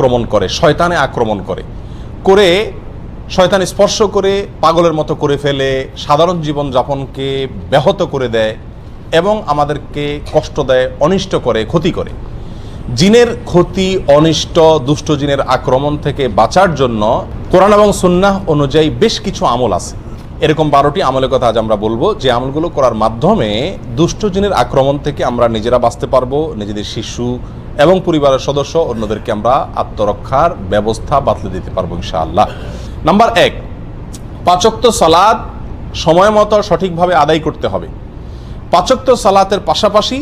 আক্রমণ করে, শয়তানে আক্রমণ করে, শয়তান স্পর্শ করে পাগলের মতো করে ফেলে, সাধারণ জীবন যাপনকে ব্যাহত করে দেয় এবং আমাদেরকে কষ্ট দেয়, অনিষ্ট করে, ক্ষতি করে। জিনের ক্ষতি, অনিষ্ট, দুষ্ট জিনের আক্রমণ থেকে বাঁচার জন্য কোরআন এবং সুন্নাহ অনুযায়ী বেশ কিছু আমল আছে। এরকম 12টি আমলের কথা আজ আমরা বলবো, যে আমলগুলো করার মাধ্যমে দুষ্ট জিনের আক্রমণ থেকে আমরা নিজেরা বাঁচতে পারবো, নিজেদের শিশু এবং পরিবারের সদস্য অন্যদেরকে আমরা আত্মরক্ষার ব্যবস্থা বাতলে দিতে পারবো ইনশাআল্লাহ। নাম্বার 1, 5 ওয়াক্ত সালাত সময় মতো সঠিকভাবে আদায় করতে হবে। 5 ওয়াক্ত সালাতের পাশাপাশি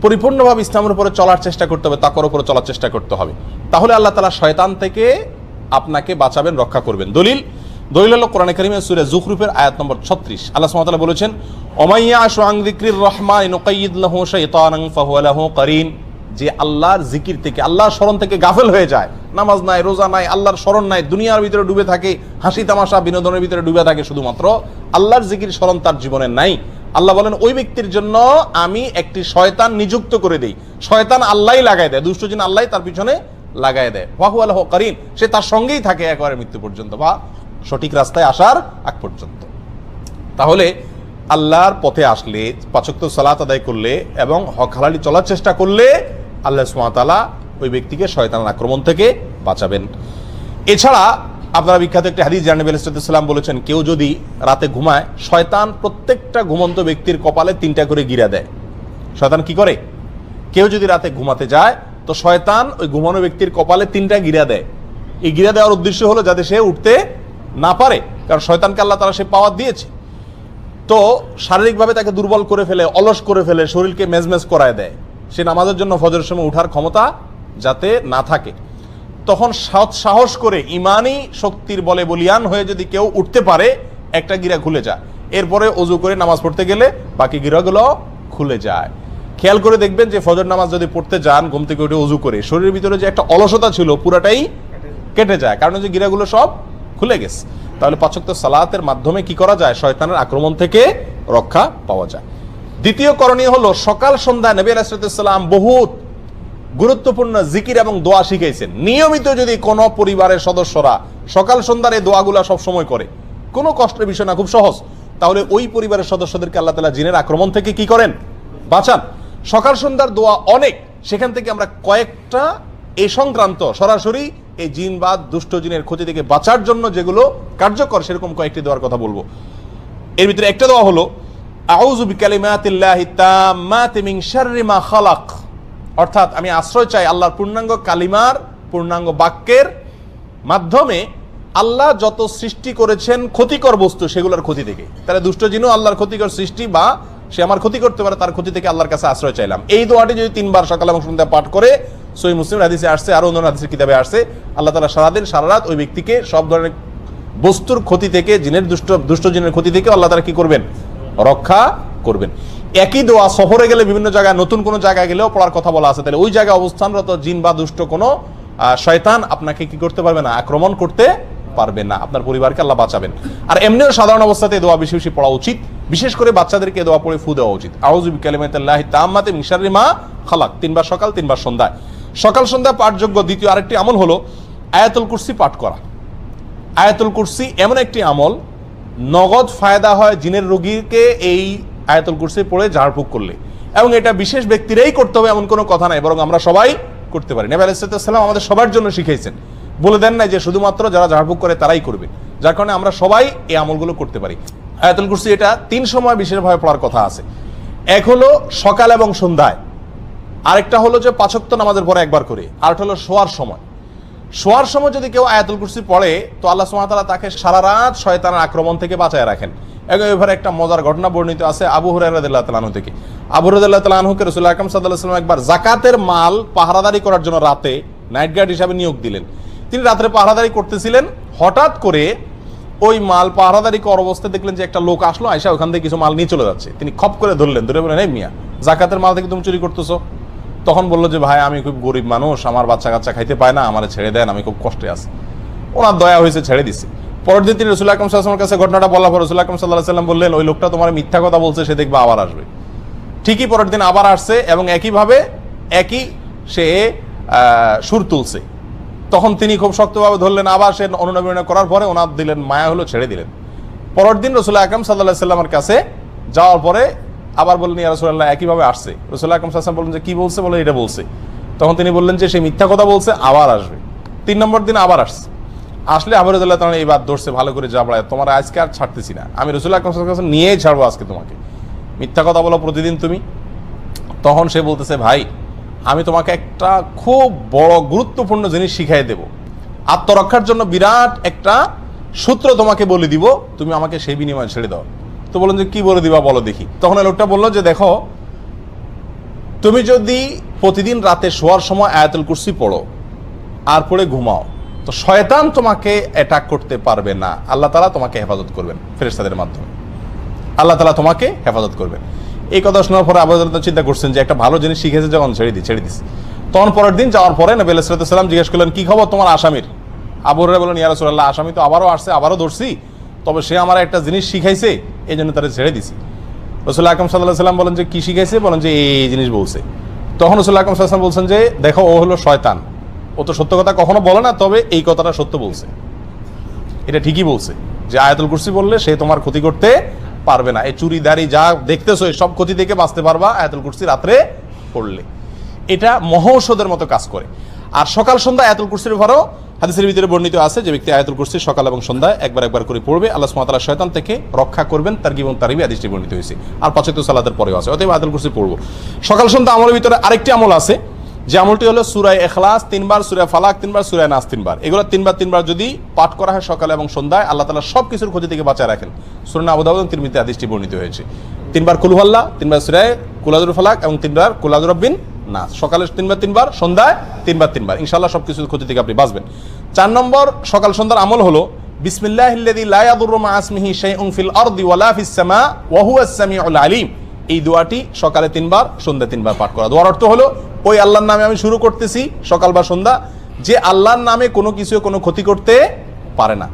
পরিপূর্ণভাবে ইসলামের উপরে চলার চেষ্টা করতে হবে, তাকওয়ার উপরে চলার চেষ্টা করতে হবে। তাহলে আল্লাহ তাআলা শয়তান থেকে আপনাকে বাঁচাবেন, রক্ষা করবেন। দলিল হলো কোরআনে কারীমের সূরা যুখরুফের আয়াত নম্বর 36। আল্লাহ সুবহানাহু ওয়া তাআলা বলেছেন, ওমাইয়াশু আন যিকরির রহমান নুকাইয়িদ লাহু শাইতানান ফাহুয়া লাহু কারিন। যে আল্লাহর জিকির থেকে, আল্লাহর স্মরণ থেকে গাফেল হয়ে যায়, নামাজ নাই, রোজা নাই, আল্লাহর স্মরণ নাই, দুনিয়ার ভিতরে ডুবে থাকে, হাসি তামাশা বিনোদনের ভিতরে ডুবে থাকে, শুধুমাত্র আল্লাহর জিকির স্মরণ তার জীবনে নাই। আল্লাহ বলেন ওই ব্যক্তির জন্য আমি একটি শয়তান নিযুক্ত করে দেই। শয়তান আল্লাহই লাগায় দেয়, দুষ্ট জিন আল্লাহই তার পিছনে লাগায় দেয়। ফাহুয়া লাহু কারিন, সে তার সঙ্গেই থাকে একেবারে মৃত্যু পর্যন্ত বা সঠিক রাস্তায় আসার আগ পর্যন্ত। তাহলে আল্লাহর পথে আসলে, 5 ওয়াক্ত সালাত আদায় করলে এবং হক হালালি চলার চেষ্টা করলে আল্লাহ সুবহানাহু ওয়া তাআলা ওই ব্যক্তিকে শয়তানের আক্রমণ থেকে বাঁচাবেন। এছাড়া আপনারা বিখ্যাত একটি হাদিস জানেন, নবী সাল্লাল্লাহু আলাইহি ওয়াসাল্লাম বলেছেন, কেউ যদি রাতে ঘুমায়, শয়তান প্রত্যেকটা ঘুমন্ত ব্যক্তির কপালে 3টা করে গিরা দেয়। শয়তান কি করে? কেউ যদি রাতে ঘুমাতে যায় তো শয়তান ওই ঘুমানো ব্যক্তির কপালে 3টা গিরা দেয়। এই গিরা দেওয়ার উদ্দেশ্য হলো যাতে সে উঠতে না পারে, কারণ শয়তানকে আল্লাহ তাআলা সে পাওয়ার দিয়েছে। তো শারীরিকভাবে তাকে দুর্বল করে ফেলে, অলস করে ফেলে, শরীরকে মেজমেজ করায় দেয়, সে নামাজের জন্য ফজরের সময় উঠার ক্ষমতা যাতে না থাকে। তখন সাহস করে ইমানি শক্তির বলে বলিয়ান হয়ে যদি কেউ উঠতে পারে, একটা গিরা খুলে যায়, এরপরে ওযু করে নামাজ পড়তে গেলে বাকি গিরাগুলো খুলে যায়। খেয়াল করে দেখবেন যে ফজর নামাজ যদি পড়তে যান, ঘুম থেকে উঠে ওযু করে, শরীরের ভিতরে যে একটা অলসতা ছিল পুরাটাই কেটে যায়, কারণ যে গিরাগুলো সব খুলে গেছে। তাহলে 5 ওয়াক্ত সালাতের মাধ্যমে কি করা যায়? শয়তানের আক্রমণ থেকে রক্ষা পাওয়া যায়। দ্বিতীয় করণীয় হলো, সকাল সন্ধ্যা নবী আলাইহিস সালাম বহুত গুরুত্বপূর্ণ জিকির এবং দোয়া শিখাইছেন। নিয়মিত যদি কোনো পরিবারের সদস্যরা সকাল সন্ধ্যার এই দোয়াগুলা সব সময় করে, কোনো কষ্টের বিষয় না, খুব সহজ, তাহলে ওই পরিবারের সদস্যদেরকে আল্লাহ তাআলা জিনের আক্রমণ থেকে কি করেন? বাঁচান। সকাল সন্ধ্যার দোয়া অনেক, সেখান থেকে আমরা কয়েকটা এই সংক্রান্ত সরাসরি এই জিন বা দুষ্ট জিনের ক্ষতি থেকে বাঁচার জন্য যেগুলো কার্যকর, সেরকম কয়েকটি দোয়ার কথা বলবো। এর ভিতরে একটা দোয়া হলো, আউযু বিকালিমাতিল্লাহি তাম্মাতি মিন শাররি মা খালাক। অর্থাৎ আমি আশ্রয় চাই আল্লাহর পূর্ণাঙ্গ কালিমার, পূর্ণাঙ্গ বাক্যের মাধ্যমে আল্লাহ যত সৃষ্টি করেছেন ক্ষতিকর বস্তু, সেগুলোর ক্ষতি থেকে। তাহলে দুষ্ট জিনও আল্লাহর ক্ষতিকর সৃষ্টি, বা সে আমার ক্ষতি করতে পারে, তার ক্ষতি থেকে আল্লাহর কাছে আশ্রয় চাইলাম। এই দোয়াটি যদি 3 বার সকাল এবং সন্ধ্যা পাঠ করে, সহিহ মুসলিম হাদিসে আসছে, আরো অন্য হাদিসের কিতাবে আসছে, আল্লাহ তাআলা সারাদিন সারা রাত ওই ব্যক্তিকে সব ধরনের বস্তুর ক্ষতি থেকে, জিনের দুষ্ট জিনের ক্ষতি থেকে আল্লাহ তাআলা কি করবেন? রক্ষা করবেন। একই দোয়া সফরে গেলে, বিভিন্ন জায়গায়, নতুন কোনো জায়গায় গেলেও পড়ার কথা বলা আছে। তাহলে ওই জায়গায় অবস্থানরত জিন বা দুষ্ট কোনো শয়তান আপনাকে কি করতে পারবে না? আক্রমণ করতে পারবে না। আপনার পরিবারকে আল্লাহ বাঁচাবেন। আর এমনিও সাধারণ অবস্থাতে দোয়া বেশি বেশি পড়া উচিত, বিশেষ করে বাচ্চাদেরকে দোয়া পড়ে ফু দেওয়া উচিত। আউযু বিকালিমাতিল্লাহি তাম্মাতি মিন শাররি মা খালাক, 3 বার সকাল, 3 বার সন্ধ্যায়। সকাল সন্ধ্যা পাঠযোগ্য দ্বিতীয় আরেকটি আমল হলো আয়াতুল কুরসি পাঠ করা। আয়াতুল কুরসি এমন একটি আমল, নগদ ফায়দা হয় জিনের রোগীকে এই আয়াতুল কুরসি পড়ে ঝাড়ফুঁক করলে, এবং এটা বিশেষ ব্যক্তিরাই করতে হবে এমন কোনো কথা নাই, বরং আমরা সবাই করতে পারি। নবী আলাইহিস সালাম আমাদের সবার জন্য শিখাইছেন, বলে দেন নাই যে শুধুমাত্র যারা ঝাড়ফুঁক করে তারাই করবে, যার কারণে আমরা সবাই এই আমলগুলো করতে পারি। আয়াতুল কুরসি এটা 3 সময় বিশেষভাবে পড়ার কথা আছে। এক হলো সকাল এবং সন্ধ্যায়, আরেকটা হলো যে 5 ওয়াক্ত নামাজের পরে একবার করে, আরেকটা হলো শোয়ার সময়। শোয়ার সময় যদি কেউ আয়াতুল কুরসি পড়ে, তো আল্লাহ সুবহানাহু ওয়া তাআলা তাকে সারা রাত শয়তানের আক্রমণ থেকে বাঁচায় রাখেন। এবারে একটা মজার ঘটনা বর্ণিত আছে আবু হুরায়রা রাদিয়াল্লাহু তাআলা আনহু থেকে। আবু হুরায়রা রাদিয়াল্লাহু তাআলা আনহুকে রাসূলুল্লাহ আকরাম সাল্লাল্লাহু আলাইহি ওয়াসাল্লাম একবার যাকাতের মাল পাহারাদারি করার জন্য রাতে নাইট গার্ড হিসেবে নিয়োগ দিলেন। তিনি রাতে পাহারাদারি করতেছিলেন, হঠাৎ করে ওই মাল পাহারাদারি করার অবস্থায় দেখলেন যে একটা লোক আসলো, আয়েশা ওখান থেকে কিছু মাল নিয়ে চলে যাচ্ছে। তিনি খপ করে ধরলেন, ধরে বললেন, এই মিয়া, যাকাতের মাল থেকে তুমি চুরি করতেছো? তখন বললো যে ভাই, আমি খুব গরিব মানুষ, আমার বাচ্চা কাচ্চা খাইতে পায় না, আমার ছেড়ে দেন, আমি খুব কষ্টে আছি। ওনার দয়া হয়েছে, ছেড়ে দিছে। পরের দিন তিনি রাসূলুল্লাহ আকরাম সাল্লাল্লাহু আলাইহি ওয়াসাল্লামের কাছে ঘটনাটা বলার পর রাসূলুল্লাহ আকরাম সাল্লাল্লাহু আলাইহি ওয়াসাল্লাম বললেন, ওই লোকটা তোমার মিথ্যা কথা বলছে, সে দেখবে আবার আসবে। ঠিকই পরের দিন আবার আসছে এবং একইভাবে একই সে সুর তুলছে। তখন তিনি খুব শক্তভাবে ধরলেন, আবার সে অনুনবীনা করার পরে ওনার দিলেন, মায়া হলো, ছেড়ে দিলেন। পরের দিন রাসূলুল্লাহ আকরাম সাল্লাল্লাহু আলাইহি সাল্লামের কাছে যাওয়ার পরে আবার বললেন, ইয়া রাসূলুল্লাহ, একইভাবে আসছে। রাসূলুল্লাহ আকরাম সাল্লাল্লাহু আলাইহি সাল্লাম বললেন যে কি বলছে? বলে এটা বলছে। তখন তিনি বললেন যে সে মিথ্যা কথা বলছে, আবার আসবে। 3 নম্বর দিন আবার আসছে। আসলে আবু রাদিয়াল্লাহু তাআলা এইবার ধরছে ভালো করে, জাবড়ায়, তোমার আজকে আর ছাড়তেছি না, আমি রাসূলুল্লাহ আকরাম সাল্লাল্লাহু আলাইহি ওয়াসাল্লাম নিয়েই ছাড়বো আজকে তোমাকে, মিথ্যা কথা বলো প্রতিদিন তুমি। তখন সে বলতেছে, ভাই আমি তোমাকে একটা খুব বড় গুরুত্বপূর্ণ জিনিস শিখাই দেব, আত্মরক্ষার জন্য বিরাট একটা সূত্র তোমাকে বলে দিব, তুমি আমাকে সেই বিনিময়ে ছেড়ে দাও। তো বলেন যে কি বলে দিবা বলো দেখি। তখন লোকটা বললো যে দেখো, তুমি যদি প্রতিদিন রাতে শোয়ার সময় আয়াতুল কুরসি পড়ো আর পড়ে ঘুমাও, তো শয়তান তোমাকে অ্যাটাক করতে পারবে না, আল্লাহ তাআলা তোমাকে হেফাজত করবেন ফেরেশতাদের মাধ্যমে, আল্লাহ তাআলা তোমাকে হেফাজত করবেন। এই কথা শোনার পরে আবু হুরায়রা চিন্তা করছেন যে একটা ভালো জিনিস শিখেছে যখন, ছেড়ে দিস। তখন পরের দিন যাওয়ার পরে নবী আলাইহিস সালাম জিজ্ঞেস করলেন, কি খবর তোমার আসামির? আবু হুরায়রা বললেন, ইয়া রাসূলুল্লাহ, আসামি তো আবারও আসছে, আবারও ধরছি, তবে সে আমার একটা জিনিস শিখাইছে, এই জন্য তারা ছেড়ে দিছি। রাসূলুল্লাহ আকরাম সাল্লাল্লাহু আলাইহি সাল্লাম বলেন যে কি শিখাইছে? বলেন যে এই জিনিস বলছে। তখন রাসূলুল্লাহ আকরাম সাল্লাল্লাহু আলাইহি সাল্লাম বলছেন যে দেখো, ও হলো শয়তান, ও তো সত্য কথা কখনো বলে না, তবে এই কথাটা সত্য বলছে, এটা ঠিকই বলছে যে আয়াতুল কুরসি বললে সে তোমার ক্ষতি করতে পারবে না, এই চুরি দাড়ি যা দেখতেছো সব ক্ষতি থেকে বাঁচতে পারবা আয়াতুল কুরসি রাত্রে পড়লে, এটা মহৌষধের মতো কাজ করে। আর সকাল সন্ধ্যা আয়াতুল কুরসির উপরও হাদিসের ভিতরে বর্ণিত আছে যে ব্যক্তি আয়াতুল কুরসি সকাল এবং সন্ধ্যায় একবার করে পড়বে, আল্লাহ সুবহানাহু ওয়া তাআলা শয়তান থেকে রক্ষা করবেন। তারগীব এবং তারহিব হাদিসটি বর্ণিত হয়েছে। আর ৫ ওয়াক্ত সালাতের পরেও আছে। অতএব আয়াতুল কুরসি পড়বো। সকাল সন্ধ্যা আমলের ভিতরে আরেকটি আমল আছে, যে আমলটি হলো সূরা ইখলাস 3 বার, সূরা ফালাক 3 বার, সূরা নাস 3 বার। এগুলো 3 বার যদি পাঠ করা হয় সকালে এবং সন্ধ্যায়, আল্লাহ তাআলা সব কিছুর ক্ষতি থেকে বাঁচায় রাখেন। সুনান আবু দাউদ এবং তিরমিজিতে হাদিসটি বর্ণিত হয়েছে। 3 বার কুল হুয়াল্লাহ, 3 বার সূরা কুল আযুল ফালাক এবং 3 বার কুল আযুর রাব্বিন নাস। সকালে 3 বার, সন্ধ্যায় 3 বার। ইনশাআল্লাহ সব কিছুর ক্ষতি থেকে আপনি বাঁচবেন। 4 নম্বর সকাল সন্ধ্যার আমল হলো বিসমিল্লাহিল্লাযী লা ইয়াদুররু মা ইসমিহি শাইউন ফিল আরদি ওয়ালা ফিস সামা ওয়া হুয়াস সামিউল আলীম। এই দোয়াটি সকালে 3 বার, সন্ধ্যায় 3 বার পাঠ করা। দোয়ার অর্থ হলো, ওই আল্লাহর নামে আমি শুরু করতেছি সকাল বা সন্ধ্যা, যে আল্লাহর নামে কোনো কিছু কোনো ক্ষতি করতে পারে না।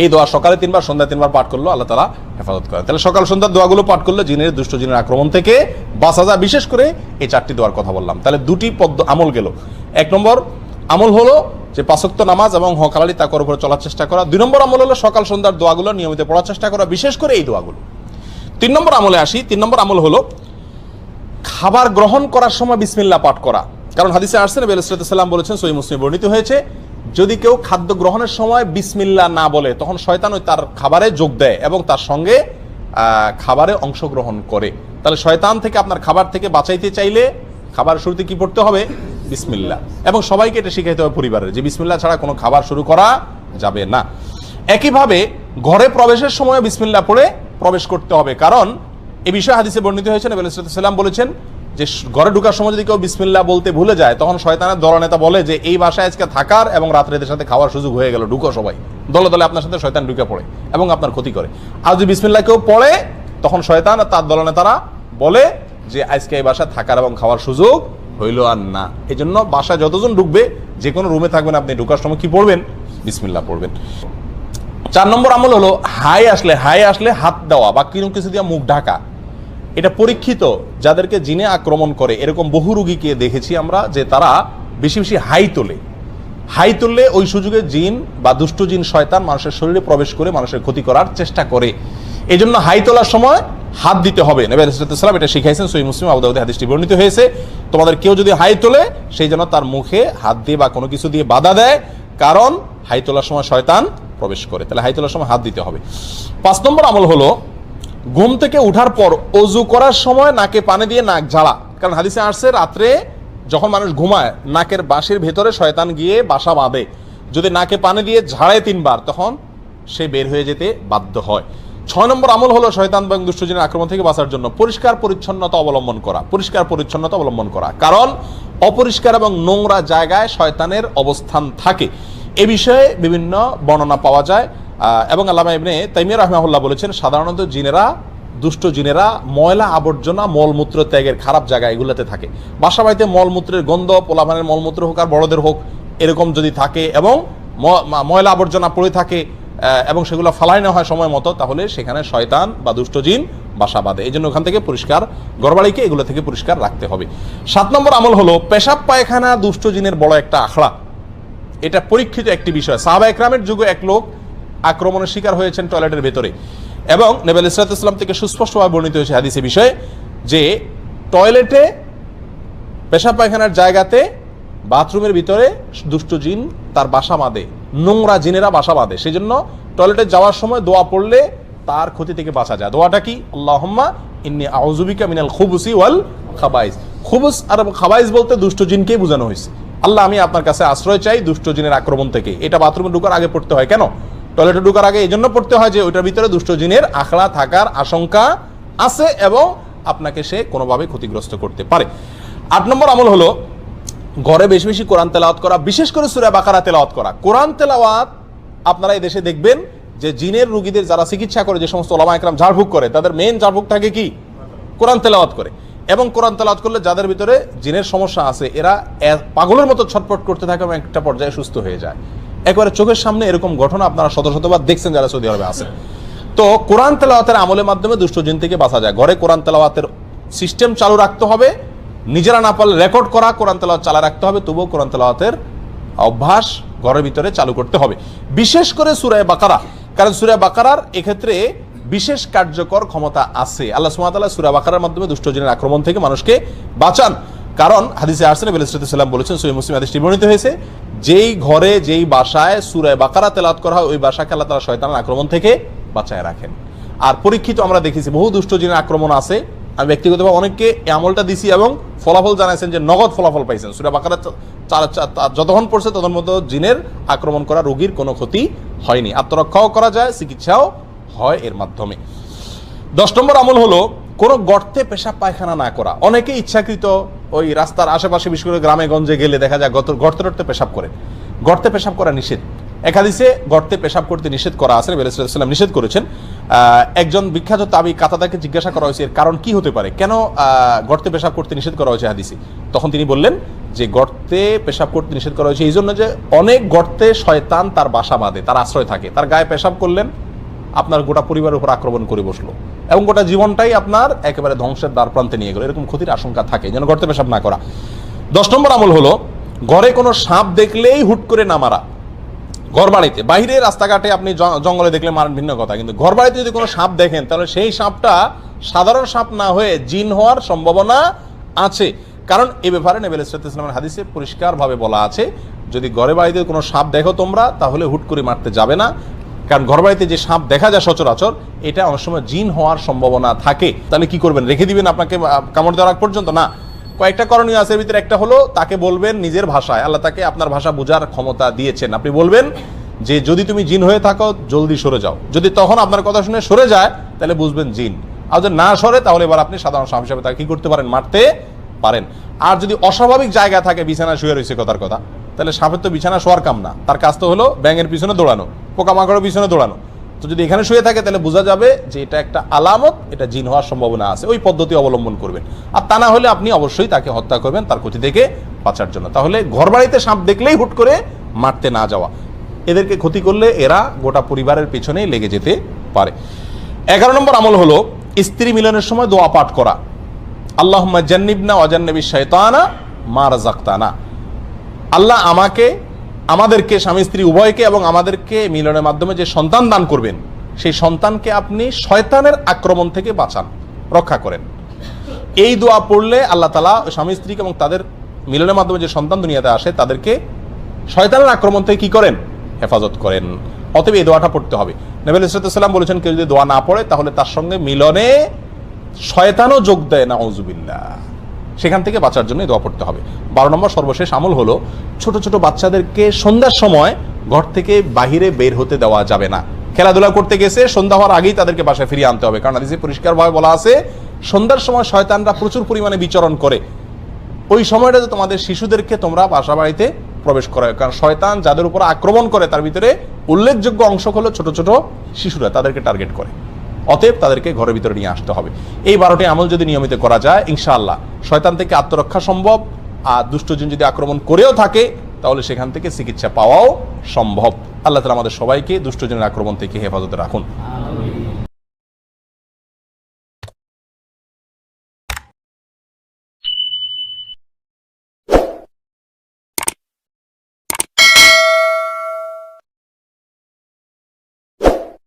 এই দোয়া সকালে 3 বার, সন্ধ্যায় 3 বার পাঠ করলো, আল্লাহ তাআলা হেফাজত করে। তাহলে সকাল সন্ধ্যার দোয়াগুলো পাঠ করলে জিনের, দুষ্ট জিনের আক্রমণ থেকে বাঁচা যায়। বিশেষ করে এই 4টি দোয়ার কথা বললাম। তাহলে 2টি আমল গেল। 1 নম্বর আমল হলো যে 5 ওয়াক্ত নামাজ এবং হক হালালি তাকওয়ার উপরে চলার চেষ্টা করা। 2 নম্বর আমল হলো সকাল সন্ধ্যার দোয়াগুলো নিয়মিত পড়ার চেষ্টা করা, বিশেষ করে এই দোয়াগুলো। 3 নম্বর আমলে আসি। 3 নম্বর আমল হলো খাবার গ্রহণ করার সময় বিসমিল্লাহ পাঠ করা। কারণ হাদিসে আসছে, নবী আলাইহিস সালাম বলেছেন, সহিহ মুসলিমে বর্ণিত হয়েছে, যদি কেউ খাদ্য গ্রহণের সময় বিসমিল্লাহ না বলে, তখন শয়তান ওই তার খাবারে যোগ দেয় এবং তার সঙ্গে খাবারে অংশগ্রহণ করে। তাহলে শয়তান থেকে, আপনার খাবার থেকে বাঁচাইতে চাইলে খাবার শুরুতে কি পড়তে হবে? বিসমিল্লাহ। এবং সবাইকে এটা শিখাইতে হবে পরিবারের, যে বিসমিল্লাহ ছাড়া কোনো খাবার শুরু করা যাবে না। একইভাবে ঘরে প্রবেশের সময় বিসমিল্লাহ পড়ে প্রবেশ করতে হবে, কারণ এই বিষয়ে হাদিসে বর্ণিত হয়েছে, নবী আলাইহিস সালাম বলেছেন যে ঘরে ঢোকার সময় যদি কেউ বিসমিল্লাহ বলতে ভুলে যায়, তখন শয়তানের দলনেতা বলে যে এই বাসায় আজকে থাকার এবং রাত্রে এদের সাথে খাওয়ার সুযোগ হয়ে গেল, ঢুকো সবাই, দলে দলে আপনার সাথে শয়তান ঢুকে পড়ে এবং আপনার ক্ষতি করে। আর যদি বিসমিল্লাহ কেউ পড়ে, তখন শয়তান আর তার দলনেতারা বলে যে আজকে এই বাসায় থাকার এবং খাওয়ার সুযোগ হইল আর না। এই জন্য বাসায় যতজন ঢুকবে, যে কোনো রুমে থাকবেন, আপনি ঢোকার সময় কি পড়বেন? বিসমিল্লাহ পড়বেন। 4 নম্বর আমল হলো হাই আসলে হাত দেওয়া বা কিছু দিয়ে মুখ ঢাকা। এটা পরীক্ষিত, যাদেরকে জিনে আক্রমণ করে, এরকম বহু রোগীকে দেখেছি আমরা, যে তারা বেশি বেশি হাই তোলে ওই সুযোগে জিন বা দুষ্ট জিন, শয়তান মানুষের শরীরে প্রবেশ করে মানুষের ক্ষতি করার চেষ্টা করে। এই জন্য হাই তোলার সময় হাত দিতে হবে। নবী আলাইহিস সালাম এটা শিখাইছেন, সহিহ মুসলিম, আবু দাউদে হাদিসটি বর্ণিত হয়েছে। তোমাদের কেউ যদি হাই তোলে, সেই জন্য তার মুখে হাত দিয়ে বা কোনো কিছু দিয়ে বাধা দেয়, কারণ হাই তোলার সময় শয়তান প্রবেশ করে। তাহলে হাই তোলার সময় হাত দিতে হবে। 5 নম্বর আমল হলো ঘুম থেকে উঠার পর ওযু করার সময় নাকে পানি দিয়ে নাক ঝাড়া। কারণ হাদিসে আসছে, রাত্রে যখন মানুষ ঘুমায়, নাকের বাঁশির ভেতরে শয়তান গিয়ে বাসা বাঁধে। যদি নাকে পানি দিয়ে ঝাড়ে 3 বার, তখন সে বের হয়ে যেতে বাধ্য হয়। 6 নম্বর আমল হলো শয়তান এবং দুষ্টজিনের আক্রমণ থেকে বাঁচার জন্য পরিষ্কার পরিচ্ছন্নতা অবলম্বন করা। কারণ অপরিষ্কার এবং নোংরা জায়গায় শয়তানের অবস্থান থাকে। এ বিষয়ে বিভিন্ন বর্ণনা পাওয়া যায় এবং আল্লামা ইবনে তাইমিয়া রাহিমাহুল্লাহ বলেছেন, সাধারণত দুষ্ট জিনেরা ময়লা আবর্জনা, মলমূত্র ত্যাগের খারাপ জায়গা এগুলোতে থাকে। বাসা বাড়িতে মলমূত্রের গন্ধ, পোলাপানের মলমূত্র হোক আর বড়দের হোক, এরকম যদি থাকে এবং ময়লা আবর্জনা পড়ে থাকে এবং সেগুলো ফালাই না হয় সময় মতো, তাহলে সেখানে শয়তান বা দুষ্ট জিন বাসা বাঁধে। এই জন্য ওখান থেকে পরিষ্কার, ঘরবাড়িকে এগুলো থেকে পরিষ্কার রাখতে হবে। 7 নম্বর আমল হলো পেশাব পায়খানা দুষ্ট জিনের বড় একটা আখড়া। এটা পরীক্ষিত একটি বিষয়। সাহাবা একরামের যুগে এক লোক আক্রমণের শিকার হয়েছেন টয়লেটের ভেতরে, এবং নবী আলাইহিস সালাম থেকে সুস্পষ্টভাবে বর্ণিত হয়েছে হাদিসে বিষয়ে যে টয়লেটে পেশাব পায়খানার জায়গাতে বাথরুমের ভিতরে দুষ্ট জিন তার বাসা বাঁধে, নোংরা জিনেরা বাসা বাঁধে। সেই জন্য টয়লেটে যাওয়ার সময় দোয়া পড়লে তার ক্ষতি থেকে বাঁচা যায়। দোয়াটা কি? আল্লাহুম্মা ইন্নী আউযু বিকা মিনাল খুবুসি ওয়াল খাবাইস। খুবুস আর খাবাইস বলতে দুষ্ট জিনকেই বোঝানো হয়েছে। আল্লাহ, আমি আপনার কাছে আশ্রয় চাই দুষ্ট জিনের আক্রমণ থেকে। এটা বাথরুমে ঢোকার আগে পড়তে হয়। কেন? টয়লেটে ঢোকার আগে এই জন্য পড়তে হয় যে ওইটার ভিতরে দুষ্ট জিনের আখড়া থাকার আশঙ্কা আছে এবং আপনাকে সে কোনোভাবে ক্ষতিগ্রস্ত করতে পারে। 8 নম্বর আমল হলো ঘরে বেশি বেশি কোরআন তেলাওয়াত করা, বিশেষ করে সূরা বাকারা তেলাওয়াত করা। কোরআন তেলাওয়াত আপনারা এই দেশে দেখবেন যে জিনের রোগীদের যারা চিকিৎসা করে, যে সমস্ত ওলামা একরাম ঝাড়ফুঁক করে, তাদের মেইন ঝাড়ফুঁক থাকে কি? কোরআন তেলাওয়াত করে। এবং কোরআন তেলাওয়াত করলে যাদের ভিতরে জিনের সমস্যা আছে এরা পাগলের মতো ছটফট করতে থাকে এবং একটা পর্যায়ে সুস্থ হয়ে যায়। একবারে চোখের সামনে এরকম ঘটনা আপনারা শত শতবার দেখছেন যারা সৌদি আরবে আছেন। তো কোরআন তেলাওয়াতের আমলের মাধ্যমে দুষ্ট জিন থেকে বাঁচা যায়। ঘরে কোরআন তেলাওয়াতের সিস্টেম চালু রাখতে হবে, নিজেরা না পারলে রেকর্ড করা কোরআন তেলাওয়াত চালা রাখতে হবে, তবুও কোরআন তেলাওয়াতের অভ্যাস ঘরের ভিতরে চালু করতে হবে, বিশেষ করে সূরা বাকারা। কারণ সূরা বাকারার এক্ষেত্রে বিশেষ কার্যকর ক্ষমতা আছে। আল্লাহ সুবহানাহু ওয়া তাআলা সূরা বাকারার মাধ্যমে দুষ্ট জিনের আক্রমণ থেকে মানুষকে বাঁচান। কারণ হাদিসে আসছে, নবী সাল্লাল্লাহু আলাইহি ওয়াসাল্লাম বলেছেন, সহিহ মুসলিম হাদিসটি বর্ণিত হয়েছে, যেই ঘরে যেই বাসায় সূরা বাকারা তেলাওয়াত করা হয় ওই বাসাকে আল্লাহ তাআলা শয়তানের আক্রমণ থেকে বাঁচায় রাখেন। আর পরীক্ষিত আমরা দেখেছি বহু দুষ্ট জিনের আক্রমণ আছে। আমি ব্যক্তিগতভাবে অনেককে এই আমলটা দিছি এবং ফলাফল জানাইছেন যে নগদ ফলাফল পাইছেন। সূরা বাকারা যতক্ষণ পড়ছে তখন মতো জিনের আক্রমণ করা রোগীর কোনো ক্ষতি হয়নি, আত্মরক্ষাও করা যায়, চিকিৎসাও হয় এর মাধ্যমে। 10 নম্বর আমল হলো কোনো গর্তে পেশাব পায়খানা না করা। অনেকে ইচ্ছাকৃত ওই রাস্তার আশেপাশে, বিশেষ করে গ্রামে গঞ্জে গেলে দেখা যায় গর্তে পেশাব করে। গর্তে পেশাব করা নিষেধ। এক হাদিসে গর্তে পেশাব করতে নিষেধ করা আছে, নবী সাল্লাল্লাহু আলাইহি ওয়াসাল্লাম নিষেধ করেছেন। একজন বিখ্যাত তাবী কাতাদাকে জিজ্ঞাসা করা হয়েছে এর কারণ কি হতে পারে, কেন গর্তে পেশাব করতে নিষেধ করা হয়েছে হাদিসে। তখন তিনি বললেন যে গর্তে পেশাব করতে নিষেধ করা হয়েছে এই জন্য যে অনেক গর্তে শয়তান তার বাসা বাঁধে, তার আশ্রয় থাকে। তার গায়ে পেশাব করলেন, আপনার গোটা পরিবারের উপর আক্রমণ করে বসলো এবং গোটা জীবনটাই আপনার একেবারে ধ্বংসের দ্বার প্রান্তে নিয়ে গেল। এরকম ক্ষতির আশঙ্কা থাকে, যেন গর্তে পেশাব না করা। 10 নম্বর আমল হলো ঘরে কোনো সাপ দেখলেই হুট করে না মারা। ঘর বাড়িতে, বাইরে রাস্তাঘাটে আপনি জঙ্গলে দেখলে মারেন ভিন্ন কথা, কিন্তু ঘর বাড়িতে যদি কোনো সাপ দেখেন তাহলে সেই সাপটা সাধারণ সাপ না হয়ে জিন হওয়ার সম্ভাবনা আছে। কারণ এ ব্যাপারে নবী সাল্লাল্লাহু আলাইহি ওয়াসাল্লামের হাদিসে পরিষ্কারভাবে বলা আছে, যদি ঘরে বাড়িতে কোনো সাপ দেখো তোমরা তাহলে হুট করে মারতে যাবে না। কারণ ঘর বাড়িতে যে সাপ দেখা যায় সচরাচর, এটা অনেক সময় জিন হওয়ার সম্ভাবনা থাকে। তাহলে কি করবেন? রেখে দিবেন আপনাকে কামড় দেওয়ার আগ পর্যন্ত? না, কয়েকটা করণীয় আছে। এর ভিতরে একটা হলো তাকে বলবেন নিজের ভাষায়, আল্লাহ তাকে আপনার ভাষা বোঝার ক্ষমতা দিয়েছেন, আপনি বলবেন যে যদি তুমি জিন হয়ে থাকো জলদি সরে যাও। যদি তখন আপনার কথা শুনে সরে যায় তাহলে বুঝবেন জিন, আর যদি না সরে তাহলে এবার আপনি সাধারণ সাপ হিসাবে তাকে কি করতে পারেন? মারতে পারেন। আর যদি অস্বাভাবিক জায়গায় থাকে, বিছানা শুয়ে রয়েছে কথার কথা, তাহলে সাপের তো বিছানা শোয়ার কাম না, তার কাজ তো হলো ব্যাঙের পিছনে দৌড়ানো, পোকামাকড়ের পিছনে দৌড়ানো। তো যদি এখানে শুয়ে থাকে তাহলে বোঝা যাবে যে এটা একটা আলামত, এটা জিন হওয়ার সম্ভাবনা আছে। ওই পদ্ধতি অবলম্বন করবেন। আর তা না হলে আপনি অবশ্যই তাকে হত্যা করবেন তার ক্ষতি থেকে বাঁচার জন্য। তাহলে ঘর বাড়িতে সাপ দেখলেই হুট করে মারতে না যাওয়া, এদেরকে ক্ষতি করলে এরা গোটা পরিবারের পেছনেই লেগে যেতে পারে। 11 নম্বর আমল হলো স্ত্রী মিলনের সময় দোয়া পাঠ করা। আল্লাহুম্মা জান্নিবনা ওয়া জান্নিবিশ শাইতানা মা রাযাকতানা। আল্লাহ আমাকে, আমাদেরকে, স্বামী স্ত্রী উভয়কে এবং আমাদেরকে মিলনের মাধ্যমে যে সন্তান দান করবেন সেই সন্তানকে আপনি শয়তানের আক্রমণ থেকে বাঁচান, রক্ষা করেন। এই দোয়া পড়লে আল্লাহ তাআলা স্বামী স্ত্রীকে এবং তাদের মিলনের মাধ্যমে যে সন্তান দুনিয়াতে আসে তাদেরকে শয়তানের আক্রমণ থেকে কি করেন? হেফাজত করেন। অতএব এই দোয়াটা পড়তে হবে। নবী সাল্লাল্লাহু আলাইহি ওয়াসাল্লাম বলেছেন কেউ যদি দোয়া না পড়ে তাহলে তার সঙ্গে মিলনে শয়তানও যোগ দেয়, নাউযুবিল্লাহ। সেখান থেকে বাঁচার জন্য দোয়া পড়তে হবে। 12 নম্বর সর্বশেষ আমল হলো ছোট ছোট বাচ্চাদেরকে সন্ধ্যার সময় ঘর থেকে বাহিরে বের হতে দেওয়া যাবে না। খেলাধুলা করতে গেছে, সন্ধ্যা হওয়ার আগেই তাদেরকে বাসায় ফিরিয়ে আনতে হবে। কারণ হাদিসে পরিষ্কারভাবে বলা আছে সন্ধ্যার সময় শয়তানরা প্রচুর পরিমাণে বিচরণ করে। ওই সময়টাতে তোমাদের শিশুদেরকে তোমরা বাসা বাড়িতে প্রবেশ করায়। কারণ শয়তান যাদের উপর আক্রমণ করে তার ভিতরে উল্লেখযোগ্য অংশ হলো ছোট ছোট শিশুরা, তাদেরকে টার্গেট করে। অতএব তাদেরকে ঘরের ভিতরে নিয়ে আসতে হবে। এই 12টি আমল যদি নিয়মিত করা যায় ইনশাআল্লাহ শয়তান থেকে আত্মরক্ষা সম্ভব। আর দুষ্টজিন যদি আক্রমণ করেও থাকে তাহলে সেখান থেকে চিকিৎসা পাওয়াও সম্ভব। আল্লাহ তাআলা আমাদের সবাইকে দুষ্টজিনের আক্রমণ থেকে হেফাজতে রাখুন।